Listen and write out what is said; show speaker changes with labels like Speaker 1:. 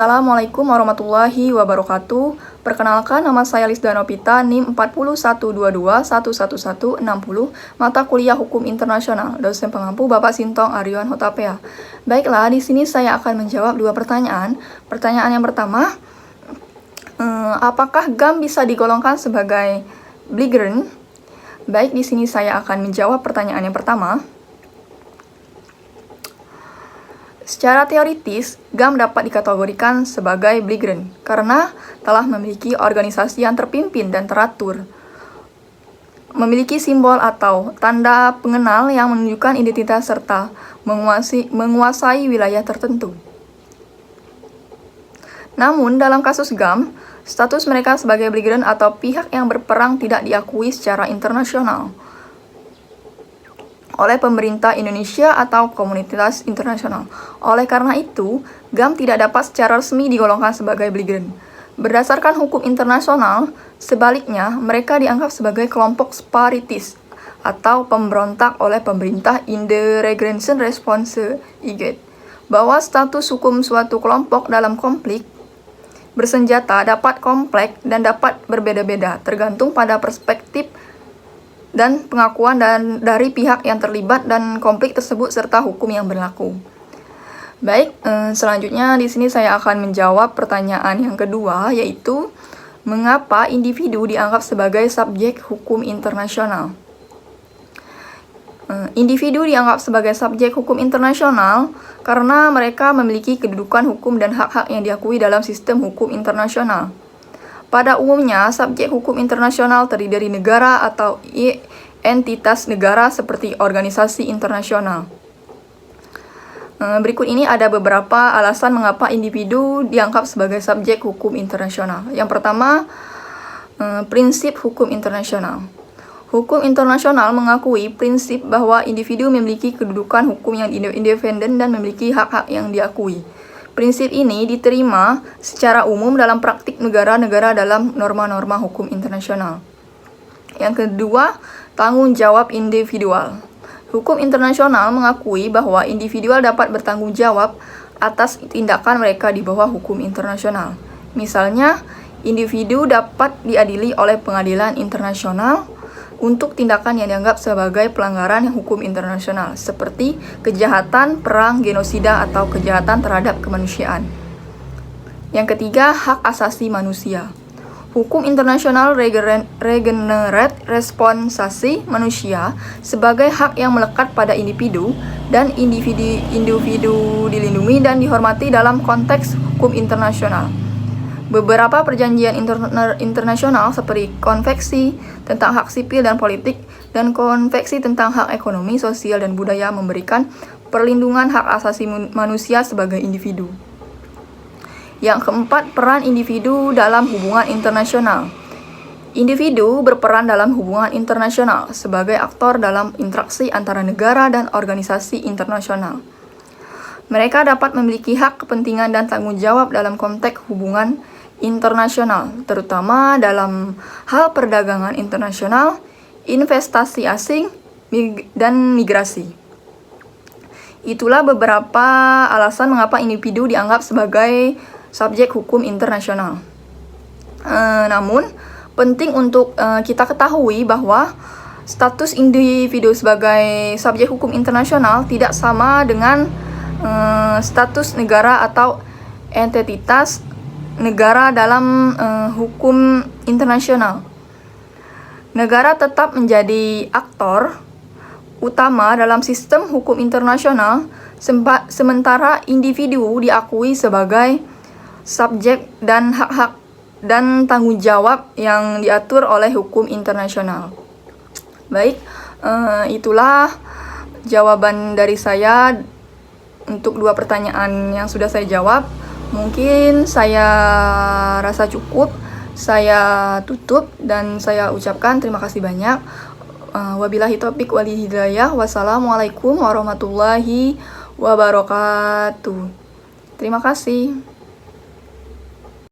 Speaker 1: Assalamualaikum warahmatullahi wabarakatuh. Perkenalkan, nama saya Lisda Novita, NIM 4122111160, mata kuliah Hukum Internasional, dosen pengampu Bapak Sintong Arion Hutapea. Baiklah, di sini saya akan menjawab dua pertanyaan. Pertanyaan yang pertama, apakah GAM bisa digolongkan sebagai belligerent? Baik, di sini saya akan menjawab pertanyaan yang pertama. Secara teoritis, GAM dapat dikategorikan sebagai belligerent karena telah memiliki organisasi yang terpimpin dan teratur, memiliki simbol atau tanda pengenal yang menunjukkan identitas serta menguasai wilayah tertentu. Namun, dalam kasus GAM, status mereka sebagai belligerent atau pihak yang berperang tidak diakui secara internasional oleh pemerintah Indonesia atau komunitas internasional. Oleh karena itu, GAM tidak dapat secara resmi digolongkan sebagai belligerent. Berdasarkan hukum internasional, sebaliknya, mereka dianggap sebagai kelompok separatis atau pemberontak oleh pemerintah in the Regency Response IGAD, bahwa status hukum suatu kelompok dalam konflik bersenjata dapat kompleks dan dapat berbeda-beda, tergantung pada perspektif dan pengakuan dari pihak yang terlibat dan konflik tersebut serta hukum yang berlaku. Baik, selanjutnya di sini saya akan menjawab pertanyaan yang kedua, yaitu mengapa individu dianggap sebagai subjek hukum internasional. Individu dianggap sebagai subjek hukum internasional karena mereka memiliki kedudukan hukum dan hak-hak yang diakui dalam sistem hukum internasional. Pada umumnya, subjek hukum internasional terdiri dari negara atau entitas negara seperti organisasi internasional. Berikut ini ada beberapa alasan mengapa individu dianggap sebagai subjek hukum internasional. Yang pertama, prinsip hukum internasional. Hukum internasional mengakui prinsip bahwa individu memiliki kedudukan hukum yang independen dan memiliki hak-hak yang diakui. Prinsip ini diterima secara umum dalam praktik negara-negara dalam norma-norma hukum internasional. Yang kedua, tanggung jawab individual. Hukum internasional mengakui bahwa individual dapat bertanggung jawab atas tindakan mereka di bawah hukum internasional. Misalnya, individu dapat diadili oleh pengadilan internasional untuk tindakan yang dianggap sebagai pelanggaran hukum internasional, seperti kejahatan perang, genosida, atau kejahatan terhadap kemanusiaan. Yang ketiga, hak asasi manusia. Hukum internasional regenerate responsasi manusia sebagai hak yang melekat pada individu, dan individu dilindungi dan dihormati dalam konteks hukum internasional. Beberapa perjanjian internasional seperti Konvensi tentang Hak Sipil dan Politik dan Konvensi tentang Hak Ekonomi, Sosial, dan Budaya memberikan perlindungan hak asasi manusia sebagai individu. Yang keempat, peran individu dalam hubungan internasional. Individu berperan dalam hubungan internasional sebagai aktor dalam interaksi antara negara dan organisasi internasional. Mereka dapat memiliki hak, kepentingan, dan tanggung jawab dalam konteks hubungan internasional, terutama dalam hal perdagangan internasional, investasi asing, dan migrasi. Itulah beberapa alasan mengapa individu dianggap sebagai subjek hukum internasional. Namun, penting untuk kita ketahui bahwa status individu sebagai subjek hukum internasional tidak sama dengan status negara atau entitas negara dalam hukum internasional. Negara tetap menjadi aktor utama dalam sistem hukum internasional, sementara individu diakui sebagai subjek dan hak-hak dan tanggung jawab yang diatur oleh hukum internasional. Baik, itulah jawaban dari saya untuk dua pertanyaan yang sudah saya jawab. Mungkin saya rasa cukup, saya tutup dan saya ucapkan terima kasih banyak. Wabillahi taufiq wal hidayah. Wassalamualaikum warahmatullahi wabarakatuh. Terima kasih.